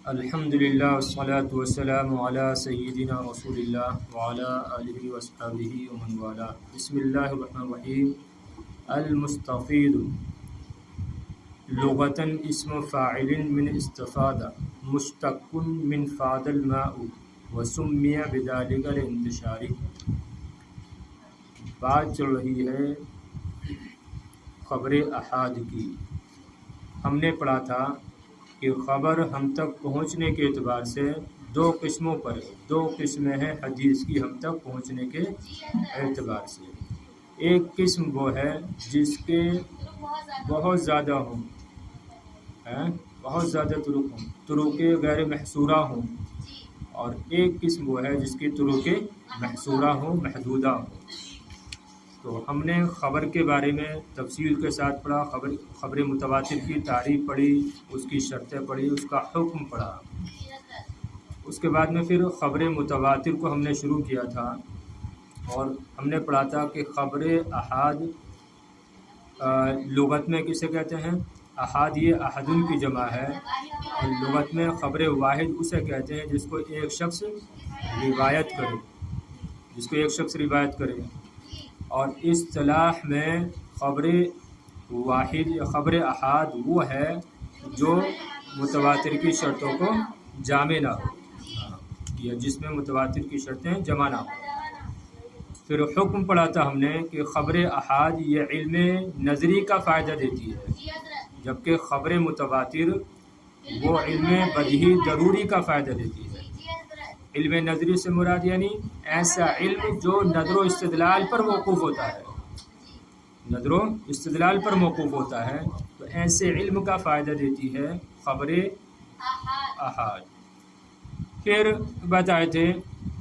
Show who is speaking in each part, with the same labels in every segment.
Speaker 1: الحمدللہ والصلاة والسلام علی سیدنا رسول اللہ وعلی آلہ وصحبہ ومن والاه. بسم اللہ الرحمن الرحیم. المستفید لغتاً اسم فاعل من استفاد مشتق من فاد الماء وسمی بذلک الانتشار. بات چل رہی ہے خبر احاد کی. ہم نے پڑھا تھا کہ خبر ہم تک پہنچنے کے اعتبار سے دو قسموں پر دو قسمیں ہیں حدیث کی ہم تک پہنچنے کے اعتبار سے. ایک قسم وہ ہے جس کے بہت زیادہ ہوں بہت زیادہ طرق غیر محصورہ ہوں، اور ایک قسم وہ ہے جس کی طرق محصورہ ہوں، محدودہ ہوں. تو ہم نے خبر کے بارے میں تفصیل کے ساتھ پڑھا. خبر متواتر کی تعریف پڑھی، اس کی شرطیں پڑھی، اس کا حکم پڑھا. اس کے بعد میں پھر خبر متواتر کو ہم نے شروع کیا تھا، اور ہم نے پڑھا تھا کہ خبر احاد لغت میں کسے کہتے ہیں؟ احاد یہ احدن کی جمع ہے، اور لغت میں خبر واحد اسے کہتے ہیں جس کو ایک شخص روایت کرے. اور اصطلاح میں خبر واحد یا خبر احاد وہ ہے جو متواتر کی شرطوں کو جامع نہ ہو، یا جس میں متواتر کی شرطیں جمع نہ ہو. پھر حکم پڑھا تھا ہم نے کہ خبر احاد یہ علم نظری کا فائدہ دیتی ہے، جبکہ خبر متواتر وہ علم بدیہی ضروری کا فائدہ دیتی ہے. علم نظری سے مراد یعنی ایسا علم جو نظر و استدلال پر موقوف ہوتا ہے، نظر و استدلال پر موقوف ہوتا ہے، تو ایسے علم کا فائدہ دیتی ہے خبر احاد. پھر بتائے تھے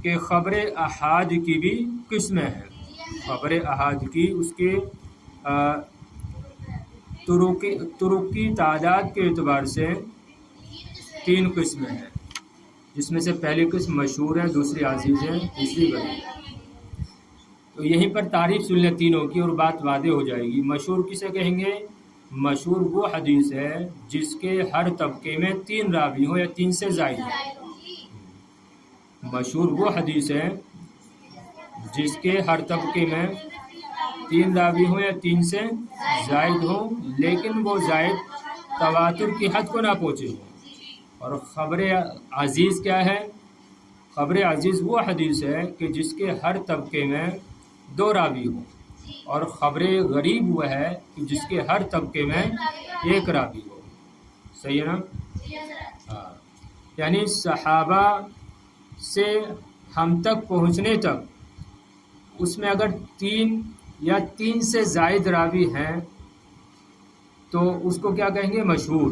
Speaker 1: کہ خبر احاد کی بھی قسمیں ہیں. خبر احاد کی اس کے طرق کی تعداد کے اعتبار سے 3 قسمیں ہیں، جس میں سے پہلی قسم مشہور ہے، دوسری عزیز ہے، تیسری غریب. تو یہیں پر تعریف سن لیں تینوں کی اور بات واضح ہو جائے گی. مشہور کسے کہیں گے؟ مشہور وہ حدیث ہے جس کے ہر طبقے میں 3 راوی ہوں یا 3 سے زائد ہیں. مشہور وہ حدیث ہے جس کے ہر طبقے میں 3 راوی ہوں یا 3 سے زائد ہوں، لیکن وہ زائد تواتر کی حد کو نہ پہنچے ہوں. اور خبر عزیز کیا ہے؟ خبر عزیز وہ حدیث ہے کہ جس کے ہر طبقے میں 2 راوی ہوں، اور خبر غریب وہ ہے کہ جس کے ہر طبقے میں 1 راوی ہو. صحیح ہے نا؟ ہاں، یعنی صحابہ سے ہم تک پہنچنے تک اس میں اگر 3 یا 3 سے زائد راوی ہیں تو اس کو کیا کہیں گے؟ مشہور.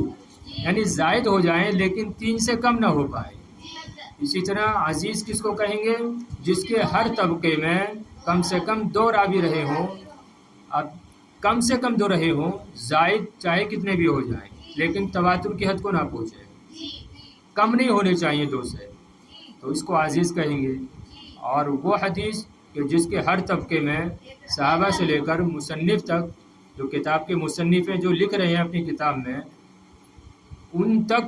Speaker 1: یعنی زائد ہو جائیں لیکن 3 سے کم نہ ہو پائے. اسی طرح عزیز کس کو کہیں گے؟ جس کے ہر طبقے میں کم سے کم 2 راوی رہے ہوں. اب کم سے کم 2 رہے ہوں، زائد چاہے کتنے بھی ہو جائیں لیکن تواتر کی حد کو نہ پہنچے، کم نہیں ہونے چاہیے 2 سے، تو اس کو عزیز کہیں گے. اور وہ حدیث کہ جس کے ہر طبقے میں صحابہ سے لے کر مصنف تک، جو کتاب کے مصنف ہیں جو لکھ رہے ہیں اپنی کتاب میں، ان تک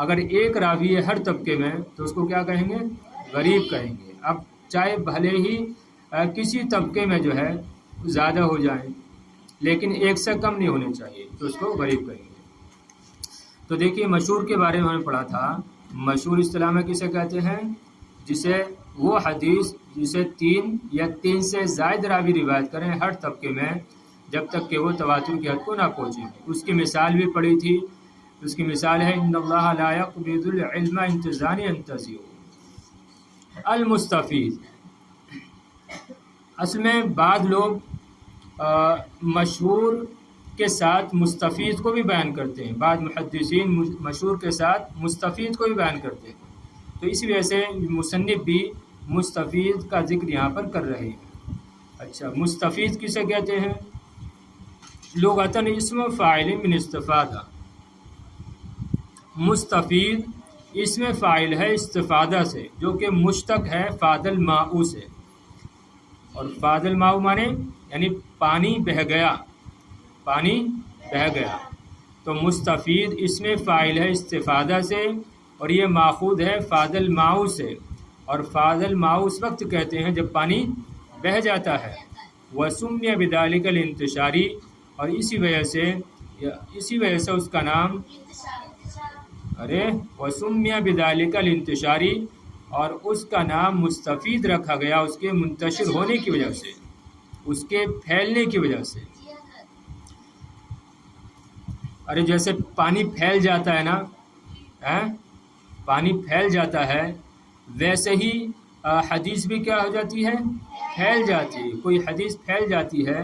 Speaker 1: اگر 1 راوی ہے ہر طبقے میں تو اس کو کیا کہیں گے؟ غریب کہیں گے. اب چاہے بھلے ہی کسی طبقے میں جو ہے زیادہ ہو جائیں لیکن 1 سے کم نہیں ہونے چاہیے، تو اس کو غریب کہیں گے. تو دیکھیے مشہور کے بارے میں ہم نے پڑھا تھا. مشہور اصطلاح میں کسے کہتے ہیں؟ جسے وہ حدیث جسے 3 یا 3 سے زائد راوی روایت کریں ہر طبقے میں، جب تک کہ وہ تواتر کی حد کو نہ پہنچے. اس کی مثال بھی پڑھی تھی. اس کی مثال ہے ان اللہ لا یقبض العلم انتزاعا ينتزعه. المستفید، اصل میں بعض لوگ مشہور کے ساتھ مستفید کو بھی بیان کرتے ہیں. بعض محدثین مشہور کے ساتھ مستفید کو بھی بیان کرتے ہیں. تو اس وجہ سے مصنف بھی مستفید کا ذکر یہاں پر کر رہے ہیں. اچھا، مستفید کسے کہتے ہیں؟ لغتاً اسم فاعل من استفادہ. مستفید اسم فاعل ہے استفادہ سے، جو کہ مشتق ہے فاد الماء سے. اور فاد الماء مانے یعنی پانی بہہ گیا، پانی بہہ گیا. تو مستفید اس میں فاعل ہے استفادہ سے، اور یہ ماخوذ ہے فاض الماء سے، اور فاض الماء اس وقت کہتے ہیں جب پانی بہہ جاتا ہے۔ وسمی بذالک الانتشاری، اور اسی وجہ سے اس کا نام وسمی بذالک الانتشاری، اور اس کا نام مستفید رکھا گیا اس کے منتشر ہونے کی وجہ سے، اس کے پھیلنے کی وجہ سے۔ جیسے پانی پھیل جاتا ہے نا، پانی پھیل جاتا ہے، ویسے ہی حدیث بھی کیا ہو جاتی ہے؟ پھیل جاتی ہے۔ کوئی حدیث پھیل جاتی ہے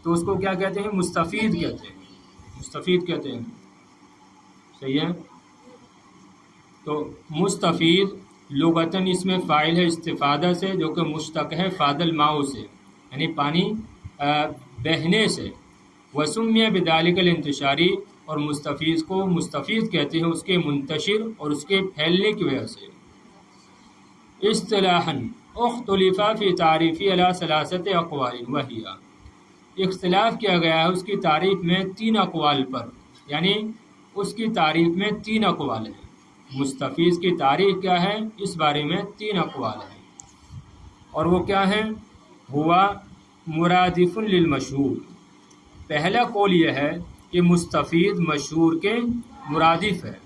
Speaker 1: تو اس کو کیا کہتے ہیں؟ مستفید کہتے ہیں، مستفید کہتے ہیں، صحیح ہے؟ تو مستفید لغتاً اس میں فاعل ہے استفادہ سے، جو کہ مشتق ہے فاض الماء سے، یعنی پانی بہنے سے۔ وسمی بذالک الانتشاری، اور مستفید کو مستفید کہتے ہیں اس کے منتشر اور اس کے پھیلنے کی وجہ سے۔ اصطلاحاً اختلف فی تعریفی علی ثلاثۃ اقوال وہی، اختلاف کیا گیا ہے اس کی تعریف میں 3 اقوال پر، یعنی اس کی تعریف میں 3 اقوال ہیں۔ مستفید کی تعریف کیا ہے اس بارے میں 3 اقوال ہیں، اور وہ کیا ہیں؟ ہوا مرادف للمشہور، پہلا قول یہ ہے کہ مستفید مشہور کے مرادف ہے،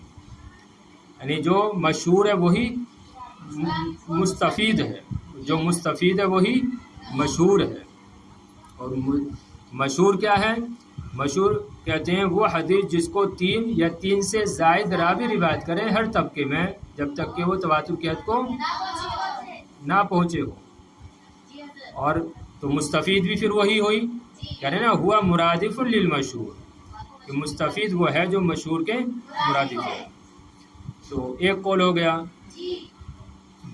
Speaker 1: یعنی جو مشہور ہے وہی مستفید ہے، جو مستفید ہے وہی مشہور ہے۔ اور مشہور کیا ہے؟ مشہور کہتے ہیں وہ حدیث جس کو 3 یا 3 سے زائد راوی روایت کریں ہر طبقے میں، جب تک کہ وہ تواتر کی حد کو نہ پہنچے ہو۔ اور تو مستفید بھی پھر وہی ہوئی، کہہ رہے نا ہوا مرادف للمشہور، کہ مستفید وہ ہے جو مشہور کے مرادف ہے۔ تو ایک قول ہو گیا۔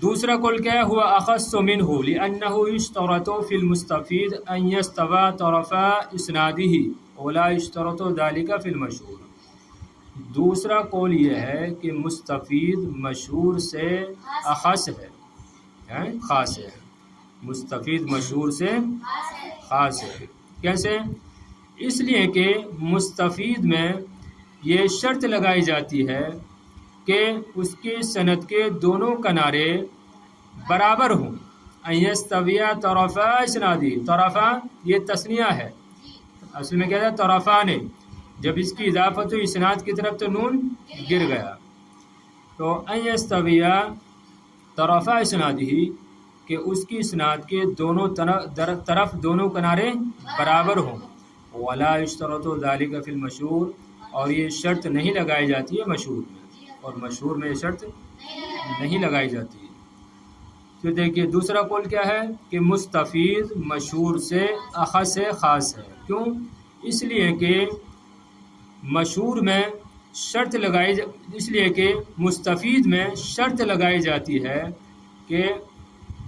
Speaker 1: دوسرا قول کیا ہے؟ ہوا اخص منہ لأنه يشترط في المستفید ان يستوى طرفا اسناده ولا يشترط ذلك في المشہور۔ دوسرا قول یہ ہے کہ مستفید مشہور سے اخص ہے، خاص ہے، مستفید مشہور سے خاص ہے۔ کیسے؟ اس لیے کہ مستفید میں یہ شرط لگائی جاتی ہے کہ اس کی سند کے دونوں کنارے برابر ہوں۔ ان یستویا طرفا اسنادی، طرفا یہ تثنیہ ہے، اصل میں کیا تھا؟ طرفان، جب اس کی اضافت ہوئی اسناد کی طرف تو نون گر گیا، تو ان یستویا طرفا اسنادی، کہ اس کی اسناد کے دونوں طرف دونوں کنارے برابر ہوں۔ ولا یشترط ذلک فی المشہور، اور یہ شرط نہیں لگائی جاتی ہے مشہور میں، اور مشہور میں یہ شرط نہیں لگائی جاتی ہے۔ پھر دیکھیے دوسرا قول کیا ہے کہ مستفید مشہور سے اخص ہے، خاص ہے۔ کیوں؟ اس لیے کہ مشہور میں شرط اس لیے کہ مستفید میں شرط لگائی جاتی ہے کہ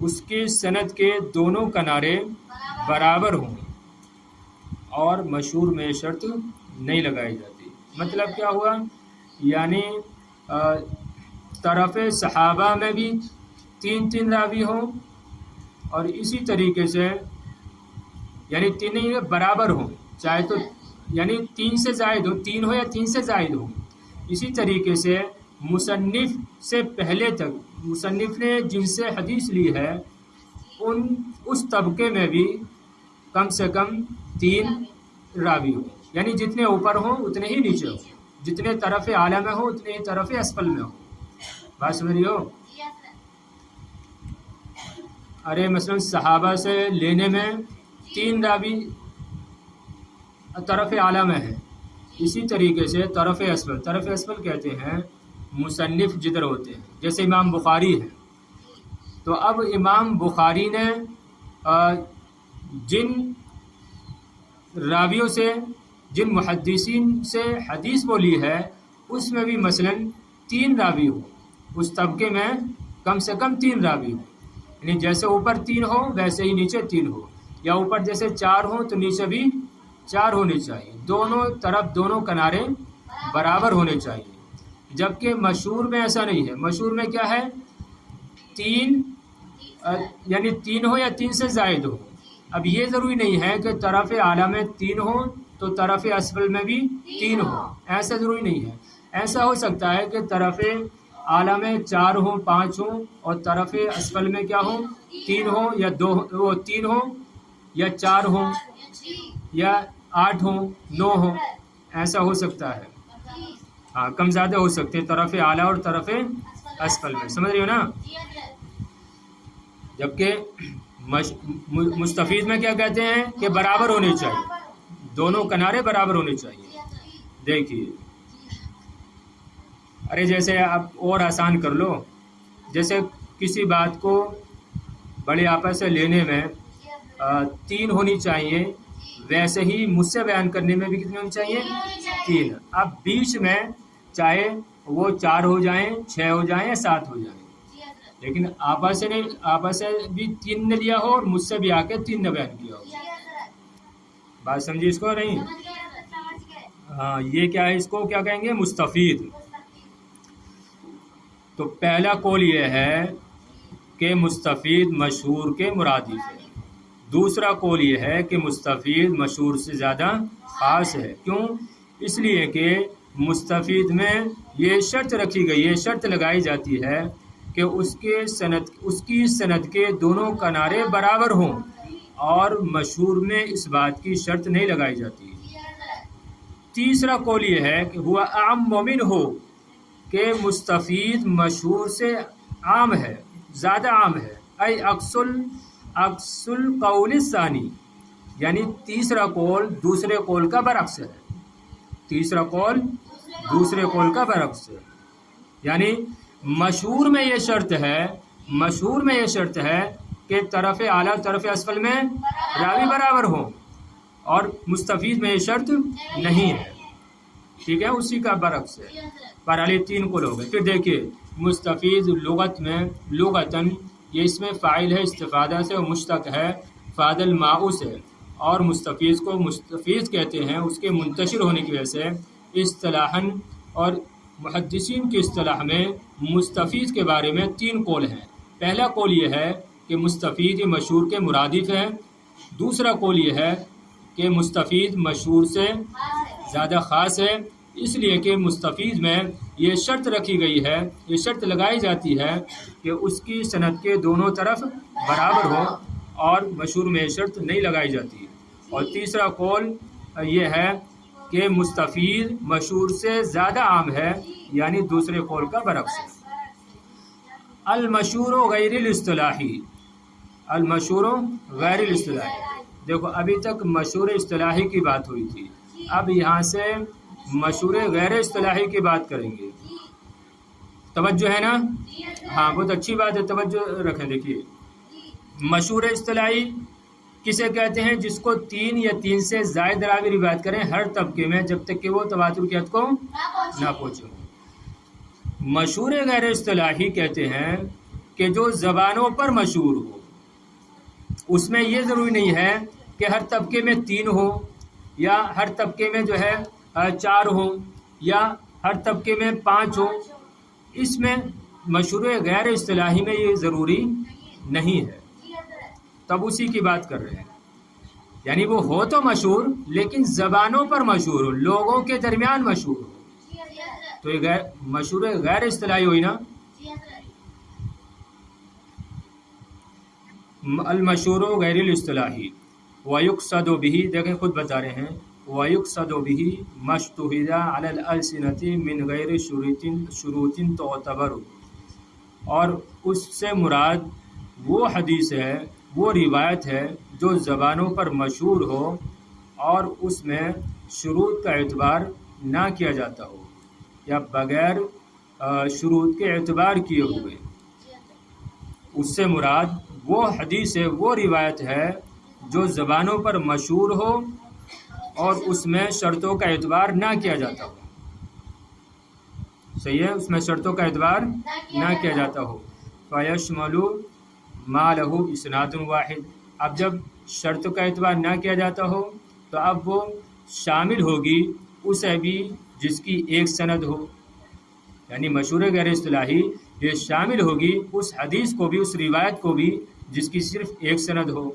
Speaker 1: اس کی سند کے دونوں کنارے برابر ہوں، اور مشہور میں شرط نہیں لگائی جاتی۔ مطلب کیا ہوا؟ یعنی طرف صحابہ میں بھی 3 راوی ہوں، اور اسی طریقے سے یعنی 3 برابر ہوں، چاہے تو یعنی 3 سے زائد ہو، 3 ہو یا 3 سے زائد ہو۔ اسی طریقے سے مصنف سے پہلے تک، مصنف نے جن سے حدیث لی ہے اس طبقے میں بھی کم سے کم 3 راوی ہوں، یعنی جتنے اوپر ہوں اتنے ہی نیچے ہوں، جتنے طرف اعلیٰ میں ہوں اتنے ہی طرف اسفل میں ہوں۔ بات سمجھ رہی ہو؟ مثلا صحابہ سے لینے میں 3 راوی طرف اعلیٰ میں ہے، اسی طریقے سے طرف اسفل کہتے ہیں مصنف جدھر ہوتے ہیں، جیسے امام بخاری ہے۔ تو اب امام بخاری نے جن راویوں سے، جن محدثین سے حدیث بولی ہے، اس میں بھی مثلا 3 راوی ہو، اس طبقے میں کم سے کم 3 راوی ہو، یعنی جیسے اوپر 3 ہو ویسے ہی نیچے 3 ہو، یا اوپر جیسے 4 ہو تو نیچے بھی 4 ہونے چاہیے، دونوں طرف دونوں کنارے برابر ہونے چاہیے۔ جبکہ مشہور میں ایسا نہیں ہے، مشہور میں کیا ہے؟ 3 یعنی 3 ہو یا 3 سے زائد ہو۔ اب یہ ضروری نہیں ہے کہ طرف اعلیٰ میں 3 ہوں تو طرف اسفل میں بھی 3 ہو، ایسا ضروری نہیں ہے. ایسا ہو سکتا ہے کہ طرف اعلیٰ میں 4 ہوں 5 ہوں اور طرف اسفل میں کیا ہوں 3 ہوں یا 3 ہوں یا 4 ہوں یا 8 ہوں 9 ہوں، ایسا ہو سکتا ہے. ہاں کم زیادہ ہو سکتے ہیں طرف اعلیٰ اور طرف اسفل میں، سمجھ رہی ہو نا. جبکہ مستفید میں کیا کہتے ہیں کہ برابر ہونے چاہیے، دونوں کنارے برابر ہونے چاہیے. دیکھیے ارے جیسے آپ اور آسان کر لو، جیسے کسی بات کو بڑے آپس سے لینے میں 3 ہونی چاہیے، ویسے ہی مجھ سے بیان کرنے میں بھی کتنی ہونی چاہیے 3. اب بیچ میں چاہے وہ 4 ہو جائیں 6 ہو جائیں یا 7 ہو جائیں، لیکن آپس سے بھی 3 نے لیا ہو اور مجھ سے بھی آ کے 3 نے بیان کیا ہو. بات سمجھیے اس کو نہیں؟ ہاں یہ کیا ہے، اس کو کیا کہیں گے مستفید. تو پہلا قول یہ ہے کہ مستفید مشہور کے مرادف ہے. دوسرا قول یہ ہے کہ مستفید مشہور سے زیادہ خاص ہے. کیوں؟ اس لیے کہ مستفید میں یہ شرط رکھی گئی ہے، شرط لگائی جاتی ہے کہ اس کی سند کے دونوں کنارے برابر ہوں، اور مشہور میں اس بات کی شرط نہیں لگائی جاتی. تیسرا قول یہ ہے کہ ہوا عام مومن ہو، کہ مستفید مشہور سے عام ہے، زیادہ عام ہے. ای عکس القول الثانی، یعنی تیسرا قول دوسرے قول کا برعکس ہے. تیسرا قول دوسرے قول کا برعکس ہے، یعنی مشہور میں یہ شرط ہے کہ طرف اعلیٰ طرف اسفل میں راوی برابر ہوں، اور مستفید میں یہ شرط نہیں ہے. ٹھیک ہے، اسی کا برعکس ہے. بہرحال 3 قول ہو گئے. پھر دیکھیے مستفید لغتاً یہ اس میں فاعل ہے استفادہ سے، اور مشتق ہے فاد الماء سے، اور مستفید کو مستفید کہتے ہیں اس کے منتشر ہونے کی وجہ سے. اصطلاحاً اور محدثین کی اصطلاح میں مستفید کے بارے میں 3 قول ہیں. پہلا قول یہ ہے کہ مستفید یہ مشہور کے مرادف ہے. دوسرا قول یہ ہے کہ مستفید مشہور سے زیادہ خاص ہے، اس لیے کہ مستفید میں یہ شرط رکھی گئی ہے، یہ شرط لگائی جاتی ہے کہ اس کی سند کے دونوں طرف برابر ہو، اور مشہور میں یہ شرط نہیں لگائی جاتی. اور تیسرا قول یہ ہے کہ مستفید مشہور سے زیادہ عام ہے، یعنی دوسرے قول کا برعکس ہے. المشہور غیر الاصطلاحی، المشہور غیر الاصطلاحی. دیکھو ابھی تک مشہور اصطلاحی کی بات ہوئی تھی، اب یہاں سے مشہور غیر اصطلاحی کی بات کریں گے. توجہ ہے نا؟ ہاں بہت اچھی بات ہے، توجہ رکھیں. دیکھیے مشہور اصطلاحی کسے کہتے ہیں؟ جس کو 3 یا 3 سے زائد راوی روایت کریں ہر طبقے میں، جب تک کہ وہ تواتر کی حد کو نہ پہنچے. مشہور غیر اصطلاحی کہتے ہیں کہ جو زبانوں پر مشہور ہو. اس میں یہ ضروری نہیں ہے کہ ہر طبقے میں 3 ہو، یا ہر طبقے میں جو ہے 4 ہوں، یا ہر طبقے میں 5 ہوں. اس میں مشہور غیر اصطلاحی میں یہ ضروری نہیں ہے. تب اسی کی بات کر رہے ہیں، یعنی وہ ہو تو مشہور لیکن زبانوں پر مشہور ہو، لوگوں کے درمیان مشہور ہو، تو یہ مشہور غیر اصطلاحی ہوئی نا. المشہور غیر الاصطلاحی وَيُقْصَدُ بِهِ، دیکھیں خود بتا رہے ہیں، وَيُقْصَدُ بِهِ مَا اشْتُهِرَ عَلَى الْأَلْسِنَةِ مِنْ غَيْرِ شُرُوطٍ تُعْتَبَرُ، اور اس سے مراد وہ حدیث ہے، وہ روایت ہے جو زبانوں پر مشہور ہو اور اس میں شروط کا اعتبار نہ کیا جاتا ہو، یا بغیر شروط کے اعتبار کیے ہوئے. اس سے مراد وہ حدیث ہے، وہ روایت ہے جو زبانوں پر مشہور ہو اور اس میں شرطوں کا اعتبار نہ کیا جاتا ہو. صحیح ہے، اس میں شرطوں کا اعتبار نہ کیا جاتا ہو. فَيَشْمَلُ مَا لَهُ إِسْنَادٌ وَاحِدٌ، اب جب شرط کا اعتبار نہ کیا جاتا ہو تو اب وہ شامل ہوگی اسے بھی جس کی ایک سند ہو. یعنی مشہور غیر اصطلاحی یہ شامل ہوگی اس حدیث کو بھی، اس روایت کو بھی جس کی صرف ایک سند ہو.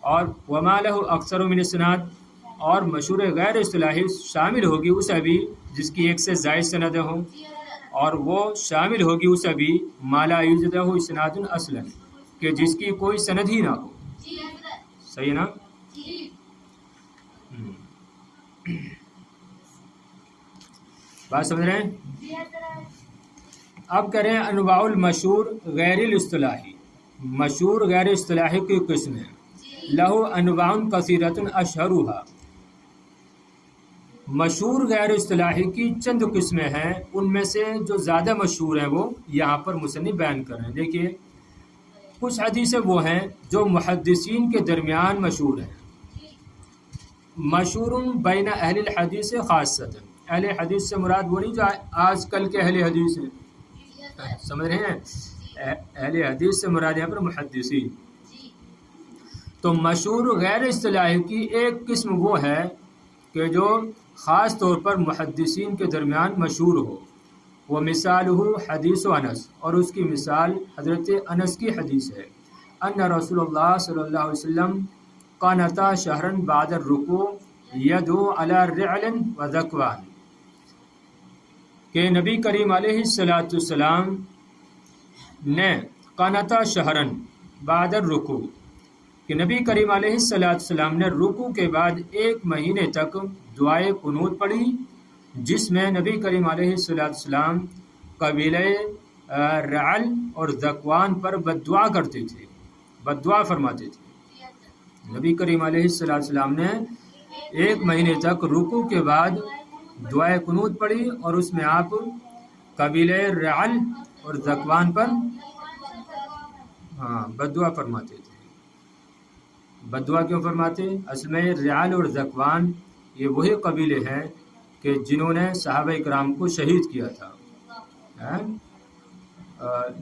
Speaker 1: اور وَمَا لَهُ أَكْثَرُ مِنْ إِسْنَاد، اور مشہور غیر اصطلاحی شامل ہوگی اس ابھی جس کی ایک سے زائد سندیں ہوں، اور وہ شامل ہوگی اس ابھی مالا یوجد ہو اسناد اصلا، کہ جس کی کوئی سند ہی نہ ہو. صحیح ہے نا؟ بات سمجھ رہے ہیں؟ اب کریں انواع المشہور غیر الاصطلاحی. مشہور غیر اصطلاحی کی قسم ہے. لہو انواع کثیرۃ اشہرها. مشہور غیر اصطلاحی کی چند قسمیں ہیں، ان میں سے جو زیادہ مشہور ہیں وہ یہاں پر مصنف بیان کر رہے ہیں. دیکھیے کچھ حدیثیں وہ ہیں جو محدثین کے درمیان مشہور ہیں. مشہور بین اہل الحدیث خاصۃ. اہل حدیث سے مراد وہ نہیں جو آج کل کے اہل حدیث ہیں، سمجھ رہے ہیں؟ اہل حدیث سے مراد یہاں پر محدثین. تو مشہور غیر اصطلاحی کی ایک قسم وہ ہے کہ جو خاص طور پر محدثین کے درمیان مشہور ہو. وہ مثال ہو حدیث انس، اور اس کی مثال حضرت انس کی حدیث ہے. ان رسول اللہ صلی اللہ علیہ وسلم قانتا شہرن بعد الرکوع یدعو علی رعل و ذکوان، کہ نبی کریم علیہ السلام نے قانتا شہرن بعد الرکوع، کہ نبی کریم علیہ السلام نے رکوع کے بعد ایک مہینے تک دعائے قنوت پڑھی، جس میں نبی کریم علیہ السلام قبیلہ رعل اور ذکوان پر بددعا کرتے تھے، بددعا فرماتے تھے. نبی کریم علیہ السلام نے ایک مہینے تک رکوع کے بعد دعائے قنوت پڑھی اور اس میں آپ قبیلہ رعل اور ذکوان پر بددعا فرماتے تھے. بددعا کیوں فرماتے؟ اصل میں رعل اور ذکوان یہ وہی قبیلے ہیں کہ جنہوں نے صحابہ اکرام کو شہید کیا تھا.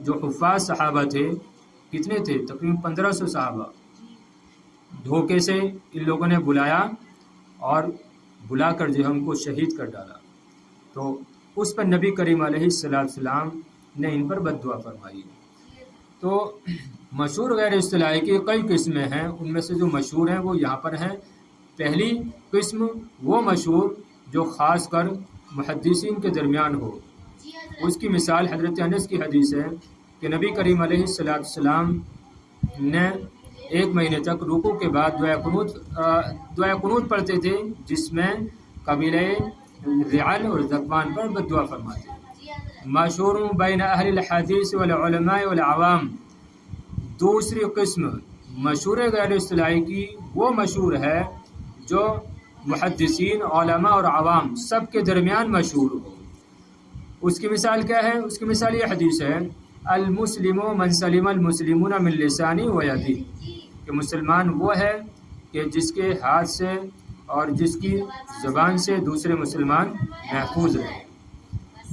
Speaker 1: جو حفاظ صحابہ تھے کتنے تھے؟ تقریباً 1500 صحابہ. دھوکے سے ان لوگوں نے بلایا اور بلا کر جو ہم کو شہید کر ڈالا. تو اس پر نبی کریم علیہ السلام نے ان پر بددعا فرمائی. تو مشہور غیر اصطلاحی کی کئی قسمیں ہیں، ان میں سے جو مشہور ہیں وہ یہاں پر ہیں. پہلی قسم وہ مشہور جو خاص کر محدثین کے درمیان ہو. اس کی مثال حضرت انس کی حدیث ہے کہ نبی کریم علیہ السلام نے ایک مہینے تک رکوع کے بعد دعائے قنوت پڑھتے تھے، جس میں قبیلہ رعل اور ذکوان پر بددعا فرماتے. مشہور بین اہل الحدیث والعلماء والعوام. دوسری قسم مشہور غیر اصطلاحی کی وہ مشہور ہے جو محدثین، علماء اور عوام سب کے درمیان مشہور ہو. اس کی مثال کیا ہے؟ اس کی مثال یہ حدیث ہے المسلم من سلم المسلمون من لسانی و یدی، کہ مسلمان وہ ہے کہ جس کے ہاتھ سے اور جس کی زبان سے دوسرے مسلمان محفوظ رہے.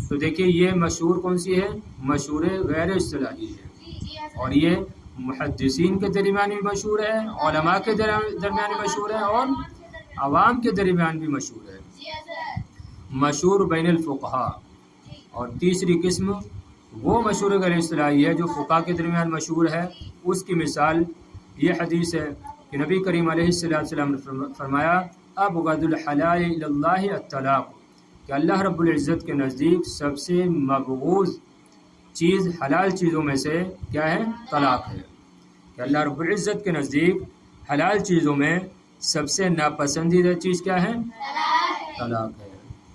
Speaker 1: تو دیکھیے یہ مشہور کون سی ہے؟ مشہور غیر اصطلاحی ہے، اور یہ محدثین کے درمیان بھی مشہور ہے، علماء کے درمیان بھی مشہور ہے، اور عوام کے درمیان بھی مشہور ہے. مشہور بین الفقہاء. اور تیسری قسم وہ مشہور غیر اصطلاحی ہے جو فقہاء کے درمیان مشہور ہے. اس کی مثال یہ حدیث ہے کہ نبی کریم علیہ السلام نے فرمایا ابغض الحلال الی اللہ الطلاق، کہ اللہ رب العزت کے نزدیک سب سے مبغوض چیز حلال چیزوں میں سے کیا ہے؟ طلاق ہے. کہ اللہ رب العزت کے نزدیک حلال چیزوں میں سب سے ناپسندیدہ چیز کیا ہے؟ طلاق ہے.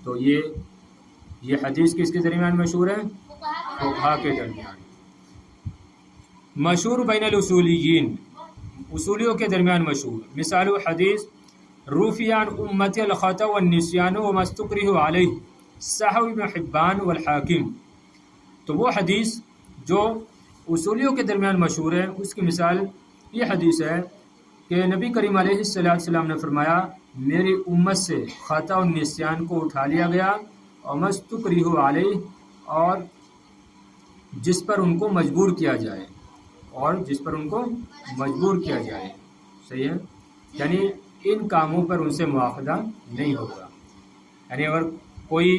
Speaker 1: تو یہ حدیث کس کے درمیان مشہور ہے؟ فقہاء کے درمیان. مشہور بین الاصولیین. اصولیوں کے درمیان مشہور. مثال حدیث روفیان امت الخطا والنسیان وما استکرہ علیہ صحیح ابن حبان والحاکم. تو وہ حدیث جو اصولیوں کے درمیان مشہور ہے اس کی مثال یہ حدیث ہے کہ نبی کریم علیہ السلام نے فرمایا میری امت سے خطا و نسیان کو اٹھا لیا گیا اور مستکرہ علیہ، اور جس پر ان کو مجبور کیا جائے، صحیح ہے. یعنی ان کاموں پر ان سے مواخذہ نہیں ہوگا. یعنی اگر کوئی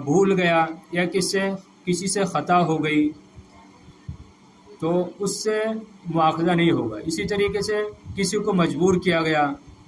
Speaker 1: بھول گیا یا کسی سے خطا ہو گئی تو اس سے مواخذہ نہیں ہوگا. اسی طریقے سے کسی کو مجبور کیا گیا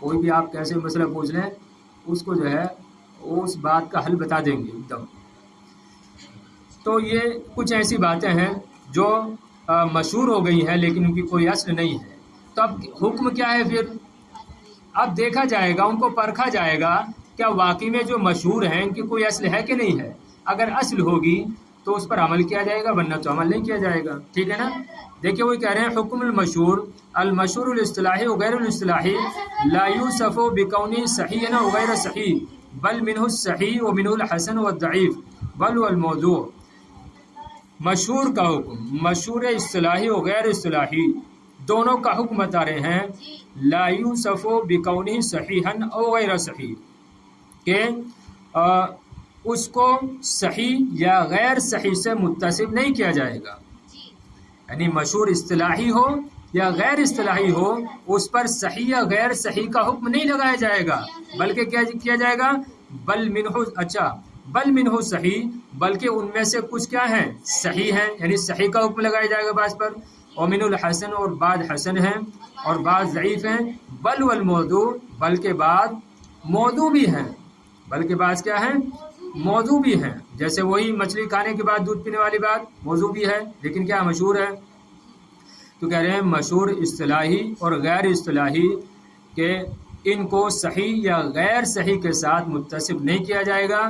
Speaker 1: کوئی بھی آپ کیسے مسئلہ پوچھ لیں اس کو جو ہے اس بات کا حل بتا دیں گے ایک دم۔ تو یہ کچھ ایسی باتیں ہیں جو مشہور ہو گئی ہیں لیکن ان کی کوئی اصل نہیں ہے۔ تو اب حکم کیا ہے پھر؟ اب دیکھا جائے گا، ان کو پرکھا جائے گا کیا واقعی میں جو مشہور ہیں ان کی کوئی اصل ہے کہ نہیں ہے۔ اگر اصل ہوگی تو اس پر عمل کیا جائے گا، ورنہ تو عمل نہیں کیا جائے گا، ٹھیک ہے نا۔ دیکھیے وہ کہہ رہے ہیں حکم المشہور، المشہور الاصطلاحی وغیر الاصطلاحی لا یوصف بکونہ صحیحا وغیر صحیح بل منہ الصحیح ومنہ الحسن والضعیف بل والموضوع۔ مشہور کا حکم، مشہور اصطلاحی و غیر اصطلاحی دونوں کا حکم بتا رہے ہیں، لا یوصف بکونہ صحیحا او غیر صحیح، کہ اس کو صحیح یا غیر صحیح سے متصف نہیں کیا جائے گا، یعنی مشہور اصطلاحی ہو یا غیر اصطلاحی ہو اس پر صحیح یا غیر صحیح کا حکم نہیں لگایا جائے گا، بلکہ کیا کیا جائے گا، بل منہ صحیح، بلکہ ان میں سے کچھ کیا ہیں، صحیح ہیں، یعنی صحیح کا حکم لگایا جائے گا بعض پر، اور من الحسن، اور بعض حسن ہیں اور بعض ضعیف ہیں، بل والموضوع، بلکہ بعض موضوع بھی ہیں، بلکہ بعض کیا ہیں، موضوع بھی ہیں، جیسے وہی مچھلی کھانے کے بعد دودھ پینے والی بات موضوع بھی ہے لیکن کیا مشہور ہے۔ تو کہہ رہے ہیں مشہور اصطلاحی اور غیر اصطلاحی کہ ان کو صحیح یا غیر صحیح کے ساتھ متصف نہیں کیا جائے گا،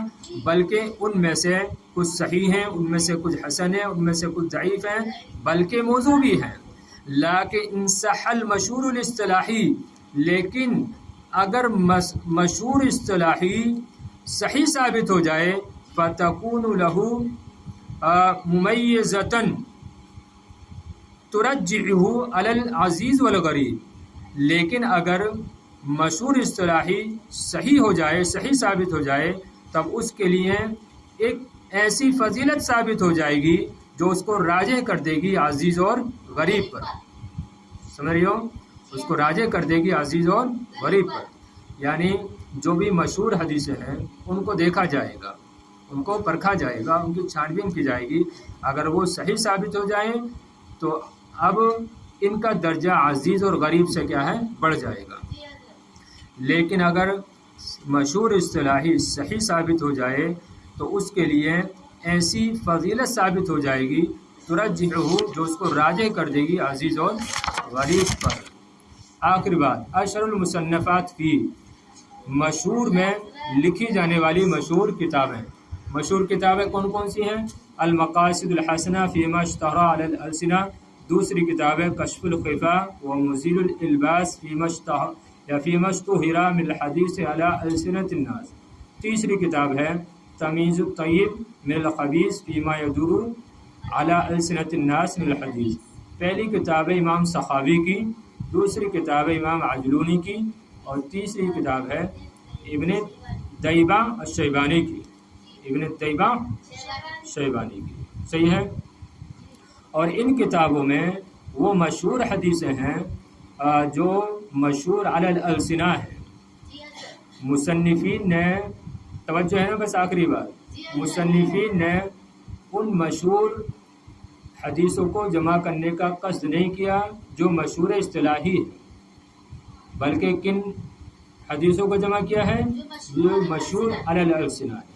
Speaker 1: بلکہ ان میں سے کچھ صحیح ہیں، ان میں سے کچھ حسن ہیں، ان میں سے کچھ ضعیف ہیں، بلکہ موضوع بھی ہیں۔ لیکن ان صح المشہور الاصطلاحی، لیکن اگر مشہور اصطلاحی صحیح ثابت ہو جائے، فتکون لہ ممیزۃ ترجعہ علی العزیز والغریب، لیکن اگر مشہور اصطلاحی صحیح ہو جائے، صحیح ثابت ہو جائے، تب اس کے لیے ایک ایسی فضیلت ثابت ہو جائے گی جو اس کو راجح کر دے گی عزیز اور غریب پر، سمجھ رہی ہو، اس کو راجح کر دے گی عزیز اور غریب پر، یعنی جو بھی مشہور حدیثیں ہیں ان کو دیکھا جائے گا، ان کو پرکھا جائے گا، ان کی چھان بین کی جائے گی، اگر وہ صحیح ثابت ہو جائیں تو اب ان کا درجہ عزیز اور غریب سے کیا ہے، بڑھ جائے گا۔ لیکن اگر مشہور اصطلاحی صحیح ثابت ہو جائے تو اس کے لیے ایسی فضیلت ثابت ہو جائے گی ترجحہ، جو اس کو راجح کر دے گی عزیز اور غریب پر۔ آخری بات، اشہر المصنفات فی، مشہور میں لکھی جانے والی مشہور کتابیں۔ مشہور کتابیں کون کون سی ہیں؟ المقاصد الحسنہ فیما اشتہر علی الالسنہ، دوسری کتاب ہے کشف الخفا و مزیل الالباس فیما اشتہر من الحدیث علی السنۃ الناس، تیسری کتاب ہے تمییز الطیب من الخبیث فیما یدور علی السنۃ الناس من الحدیث، پہلی کتاب ہے امام سخاوی کی، دوسری کتاب ہے امام عجلونی کی، اور تیسری کتاب ہے ابن طیبہ الشیبانی کی، ابن طیبہ شیبانی کی، صحیح ہے۔ اور ان کتابوں میں وہ مشہور حدیثیں ہیں جو مشہور علی الالسنہ ہیں۔ مصنفین نے، توجہ ہے نا، بس آخری بات، مصنفین نے ان مشہور حدیثوں کو جمع کرنے کا قصد نہیں کیا جو مشہور اصطلاحی ہے، بلکہ کن حدیثوں کو جمع کیا ہے جو مشہور علی الالسنہ ہے۔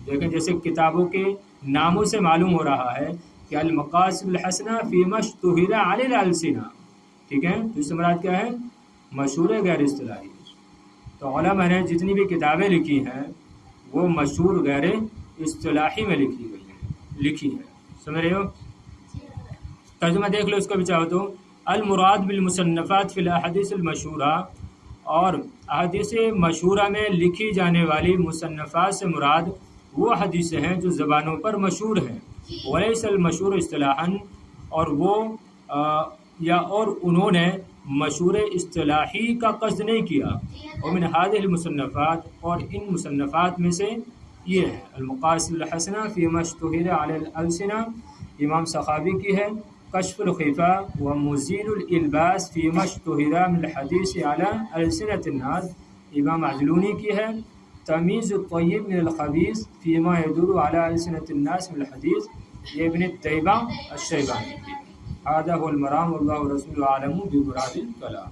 Speaker 1: دیکھیں جیسے کتابوں کے ناموں سے معلوم ہو رہا ہے کہ المقاصد الحسنہ فیما اشتہر علی الالسنہ، ٹھیک ہے، تو اس سے مراد کیا ہے، مشہور غیر اصطلاحی۔ تو علماء نے جتنی بھی کتابیں لکھی ہیں وہ مشہور غیر اصطلاحی میں لکھی ہیں، سمجھ رہے ہو۔ ترجمہ دیکھ لو اس کا بھی چاہو تو، المراد بالمصنفات فی الاحادیث المشہورہ، اور احادیث مشہورہ میں لکھی جانے والی مصنفات سے مراد وہ حدیثیں ہیں جو زبانوں پر مشہور ہیں، ولیس المشہور اصطلاحاً، اور وہ اور انہوں نے مشہور اصطلاحی کا قصد نہیں کیا۔ ومن هذه المصنفات، اور ان مصنفات میں سے یہ ہے المقاصد الحسنہ فیما اشتہر علی الالسنہ، امام سخاوی کی ہے، کشف الخفا و مزیل الالباس فیما اشتہر من الحدیث علی السنۃ الناس، امام عجلونی کی ہے، تمییز الطیب من الخبیث فیما یدور علی السنۃ الناس من الحدیث، یہ ابن طیبہ الشیبانی کی۔ هذا هو المرام واللہ ورسولہ اعلم بمراد الکلام۔